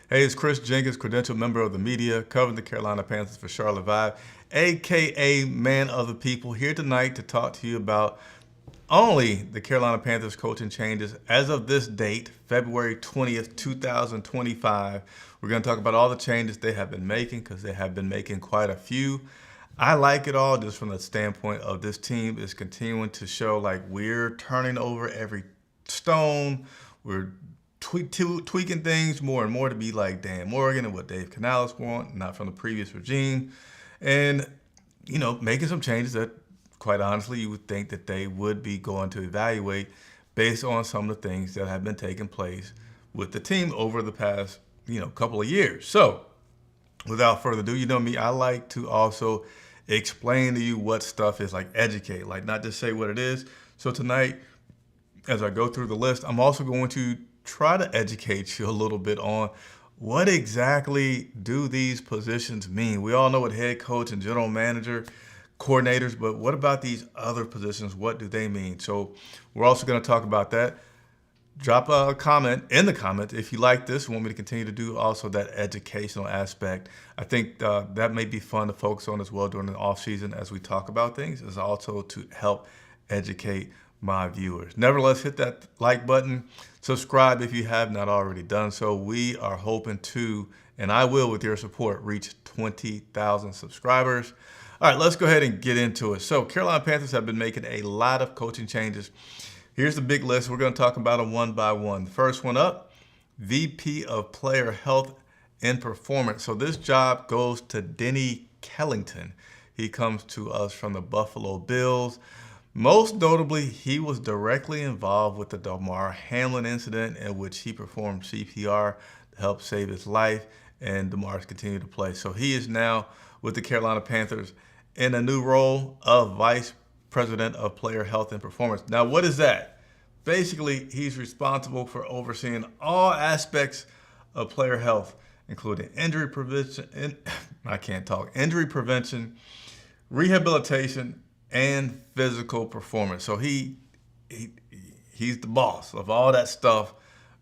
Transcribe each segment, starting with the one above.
Hey, it's Chris Jenkins, credentialed member of the media, covering the Carolina Panthers for Charlotte Vibe, aka Man of the People, here tonight to talk to you about only the Carolina Panthers coaching changes as of this date, February 20th, 2025. We're going to talk about all the changes they have been making because they have been making quite a few. I like it all just from the standpoint of this team is continuing to show like we're turning over every stone. We're tweaking things more and more to be like Dan Morgan and what Dave Canales want, not from the previous regime. And, making some changes that, quite honestly, you would think that they would be going to evaluate based on some of the things that have been taking place with the team over the past, couple of years. So, without further ado, you know me, I like to also explain to you what stuff is, like educate, like not just say what it is. So tonight, as I go through the list, I'm also going to try to educate you a little bit on what exactly do these positions mean. We all know what head coach and general manager, coordinators, but what about these other positions? What do they mean? So we're also going to talk about that. Drop a comment in the comments if you like this and want me to continue to do also that educational aspect. I think that may be fun to focus on as well during the off season as we talk about things, is also to help educate my viewers. Nevertheless, hit that like button, subscribe if you have not already done so. We are hoping to, and I will with your support, reach 20,000 subscribers. All right, let's go ahead and get into it. So Carolina Panthers have been making a lot of coaching changes. Here's the big list. We're going to talk about them one by one. The first one up, VP of Player Health and Performance. So this job goes to Denny Kellington. He comes to us from the Buffalo Bills. Most notably, he was directly involved with the Damar Hamlin incident in which he performed CPR to help save his life, and Damar's continued to play. So he is now with the Carolina Panthers in a new role of Vice President of Player Health and Performance. Now, what is that? Basically, he's responsible for overseeing all aspects of player health, including injury prevention, injury prevention, rehabilitation, and physical performance. So he's the boss of all that stuff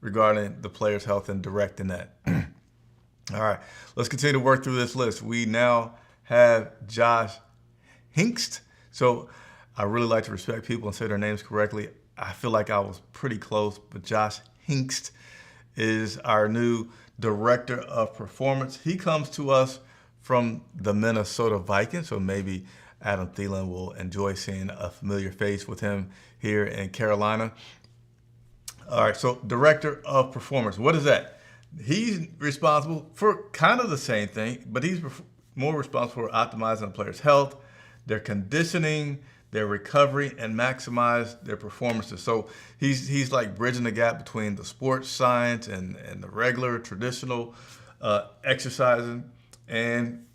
regarding the players' health and directing that. All right, let's continue to work through this list. We now have Josh Hinkst. So I really like to respect people and say their names correctly. I feel like I was pretty close, but Josh Hinkst is our new director of performance. He comes to us from the Minnesota Vikings, so maybe Adam Thielen will enjoy seeing a familiar face with him here in Carolina. All right, so director of performance. What is that? He's responsible for kind of the same thing, but he's more responsible for optimizing the players' health, their conditioning, their recovery, and maximize their performances. So he's like bridging the gap between the sports science and the regular traditional exercising, and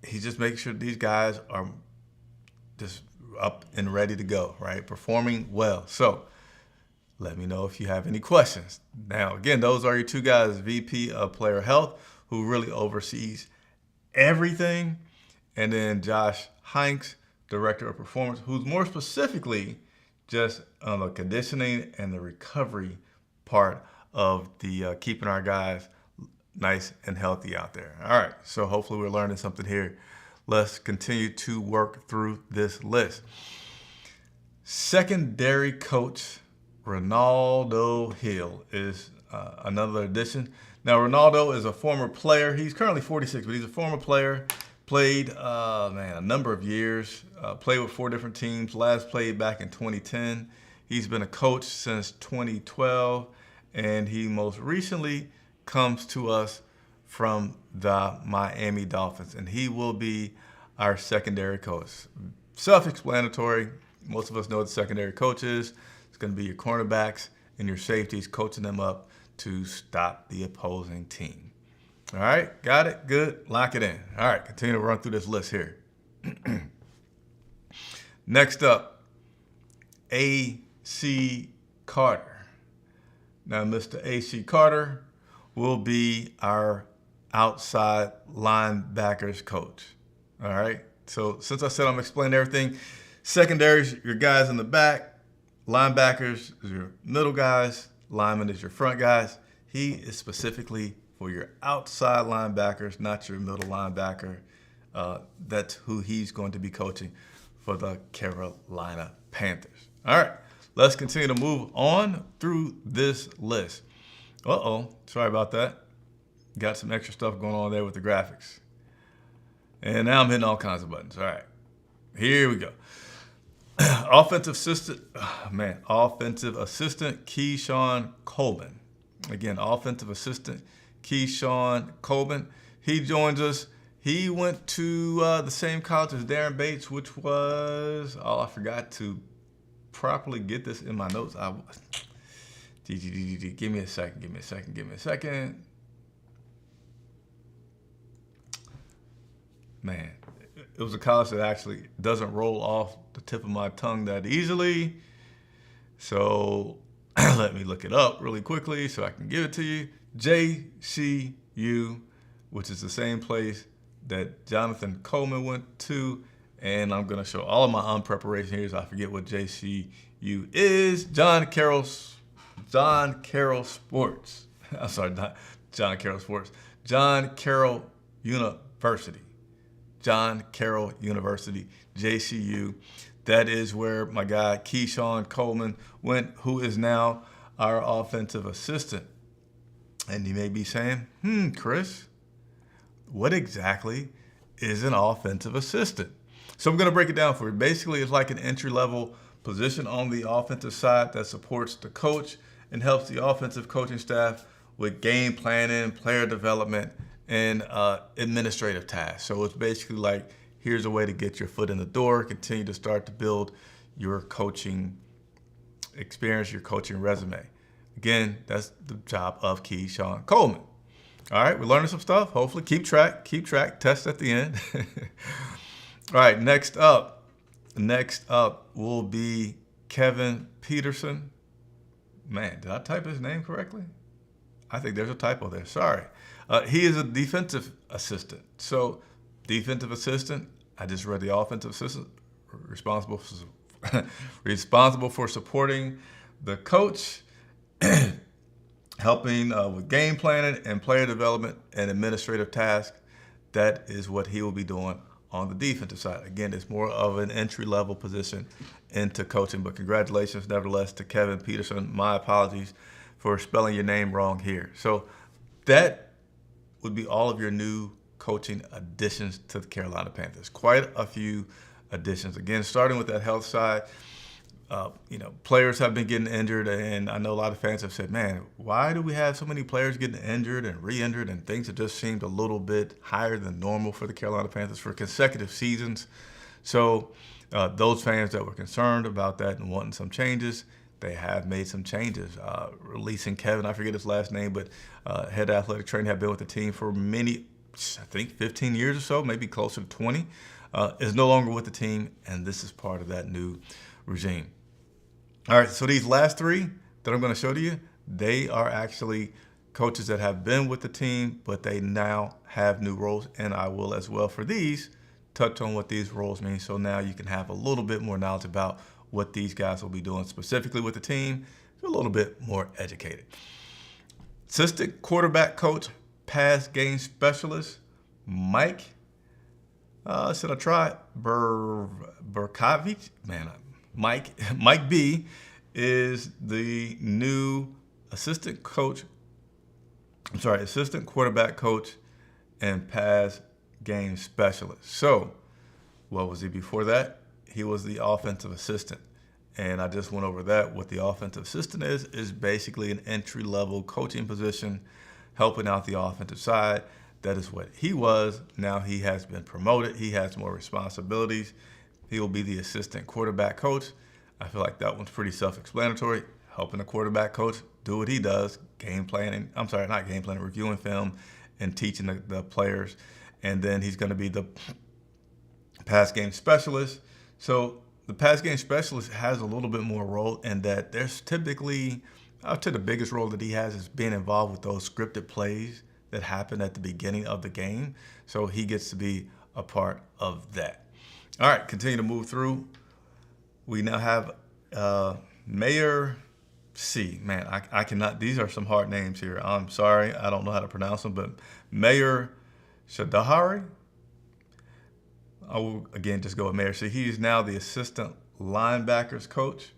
he's just making sure these guys are just up and ready to go, right? Performing well. So let me know if you have any questions. Now, again, those are your two guys, VP of Player Health, who really oversees everything, and then Josh Hinkst, Director of Performance, who's more specifically just on the conditioning and the recovery part of the keeping our guys nice and healthy out there. All right, so hopefully we're learning something here. Let's continue to work through this list. Secondary coach Ronaldo Hill is another addition. Now, Ronaldo is a former player. He's currently 46, but he's a former player. Played, a number of years. Played with 4 different teams. Last played back in 2010. He's been a coach since 2012, and he most recently comes to us from the Miami Dolphins, and he will be our secondary coach. Self-explanatory. Most of us know what the secondary coach is. It's going to be your cornerbacks and your safeties, coaching them up to stop the opposing team. All right, got it? Good. Lock it in. All right, continue to run through this list here. Next up, A.C. Carter. Now, Mr. A.C. Carter will be our outside linebackers coach. All right, so since I said I'm explaining everything, secondaries, your guys in the back, linebackers is your middle guys, linemen is your front guys. He is specifically for your outside linebackers, not your middle linebacker. That's who he's going to be coaching for the Carolina Panthers. All right, let's continue to move on through this list. Sorry about that. Got some extra stuff going on there with the graphics. And now I'm hitting all kinds of buttons. All right, here we go. Offensive assistant Keyshawn Coleman. Again, offensive assistant Keyshawn Coleman. He joins us. He went to the same college as Darren Bates, which was, I forgot to properly get this in my notes. Give me a second. Man, it was a college that actually doesn't roll off the tip of my tongue that easily. So let me look it up really quickly so I can give it to you. JCU, which is the same place that Jonathan Coleman went to. And I'm going to show all of my unpreparation here so I forget what JCU is. John Carroll Sports. I'm sorry, not John Carroll Sports. John Carroll University. John Carroll University, JCU. That is where my guy Keyshawn Coleman went, who is now our offensive assistant. And you may be saying, Chris, what exactly is an offensive assistant? So I'm going to break it down for you. Basically, it's like an entry-level position on the offensive side that supports the coach and helps the offensive coaching staff with game planning, player development, and administrative tasks. So it's basically like, here's a way to get your foot in the door, continue to start to build your coaching experience, your coaching resume. Again, that's the job of Keyshawn Coleman. All right, we're learning some stuff. Hopefully, keep track, test at the end. All right, next up will be Kevin Peterson. Man, did I type his name correctly? I think there's a typo there. Sorry. He is a defensive assistant. So, defensive assistant, I just read the offensive assistant, responsible for supporting the coach, helping with game planning and player development and administrative tasks. That is what he will be doing on the defensive side. Again, it's more of an entry-level position into coaching, but congratulations, nevertheless, to Kevin Peterson. My apologies for spelling your name wrong here. So that would be all of your new coaching additions to the Carolina Panthers. Quite a few additions. Again, starting with that health side, players have been getting injured, and I know a lot of fans have said, man, why do we have so many players getting injured and re-injured, and things have just seemed a little bit higher than normal for the Carolina Panthers for consecutive seasons. So those fans that were concerned about that and wanting some changes, they have made some changes. Releasing Kevin, I forget his last name, but head athletic trainer, had been with the team for many, I think 15 years or so, maybe closer to 20, is no longer with the team, and this is part of that new regime. All right, so these last three that I'm going to show to you, they are actually coaches that have been with the team, but they now have new roles, and I will as well for these touch on what these roles mean, so now you can have a little bit more knowledge about what these guys will be doing specifically with the team. You're a little bit more educated. Assistant quarterback coach, pass game specialist, Mike. Should I try Burkovich? Man, Mike B is the new assistant quarterback coach and pass game specialist. So, what was he before that? He was the offensive assistant. And I just went over that. What the offensive assistant is basically an entry-level coaching position, helping out the offensive side. That is what he was. Now he has been promoted. He has more responsibilities. He will be the assistant quarterback coach. I feel like that one's pretty self-explanatory. Helping the quarterback coach do what he does, reviewing film and teaching the players. And then he's going to be the pass game specialist. So the pass game specialist has a little bit more role in that there's typically, I would say the biggest role that he has is being involved with those scripted plays that happen at the beginning of the game. So he gets to be a part of that. All right, continue to move through. We now have Mayor C. Man, I cannot. These are some hard names here. I'm sorry, I don't know how to pronounce them, but Mayor Shadahari. I will again just go with Mayor. So he is now the assistant linebackers coach.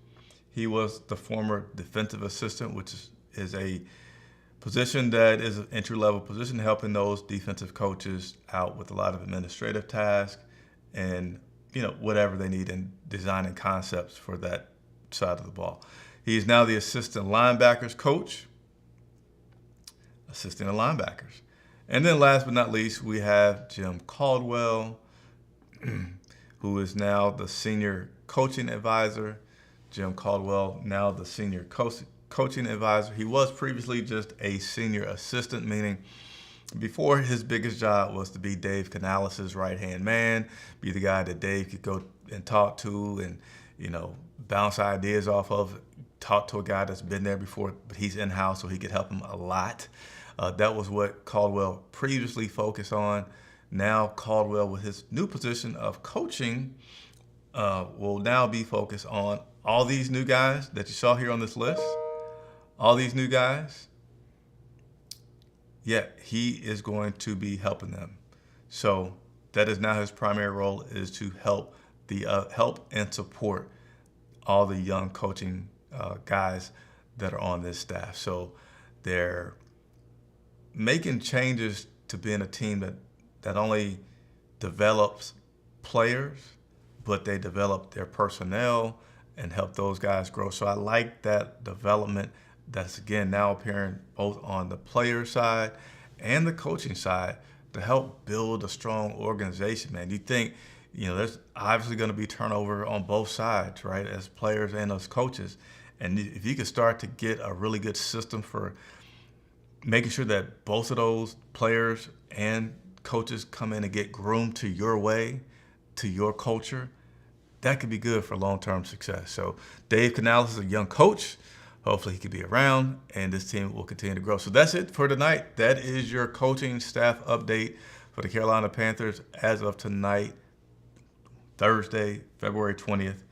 He was the former defensive assistant, which is a position that is an entry-level position, helping those defensive coaches out with a lot of administrative tasks and whatever they need in designing concepts for that side of the ball. He is now the assistant linebackers coach, assisting the linebackers. And then last but not least, we have Jim Caldwell, who is now the senior coaching advisor. Jim Caldwell, now the senior coaching advisor. He was previously just a senior assistant, meaning before his biggest job was to be Dave Canales' right-hand man, be the guy that Dave could go and talk to and, bounce ideas off of, talk to a guy that's been there before, but he's in-house, so he could help him a lot. That was what Caldwell previously focused on. Now Caldwell, with his new position of coaching, will now be focused on all these new guys that you saw here on this list. All these new guys, he is going to be helping them. So that is now his primary role, is to help and support all the young coaching guys that are on this staff. So they're making changes to being a team that only develops players, but they develop their personnel and help those guys grow. So I like that development that's, again, now appearing both on the player side and the coaching side to help build a strong organization, man. You think, there's obviously going to be turnover on both sides, right, as players and as coaches. And if you can start to get a really good system for making sure that both of those players and coaches come in and get groomed to your way, to your culture, that could be good for long-term success. So Dave Canales is a young coach. Hopefully he could be around, and this team will continue to grow. So that's it for tonight. That is your coaching staff update for the Carolina Panthers as of tonight, Thursday, February 20th,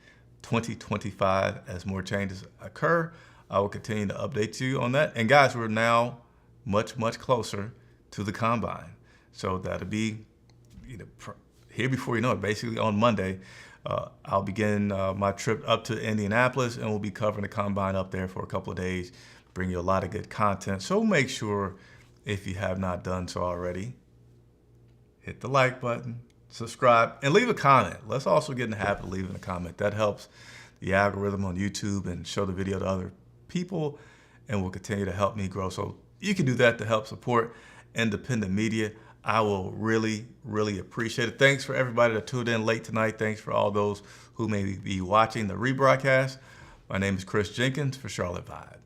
2025. As more changes occur, I will continue to update you on that. And guys, we're now much, much closer to the Combine. So that'll be here before you know it, basically on Monday. I'll begin my trip up to Indianapolis, and we'll be covering the Combine up there for a couple of days, bring you a lot of good content. So make sure, if you have not done so already, hit the like button, subscribe, and leave a comment. Let's also get in the habit of leaving a comment. That helps the algorithm on YouTube and show the video to other people, and will continue to help me grow. So you can do that to help support independent media. I will really, really appreciate it. Thanks for everybody that tuned in late tonight. Thanks for all those who may be watching the rebroadcast. My name is Chris Jenkins for Charlotte Vibe.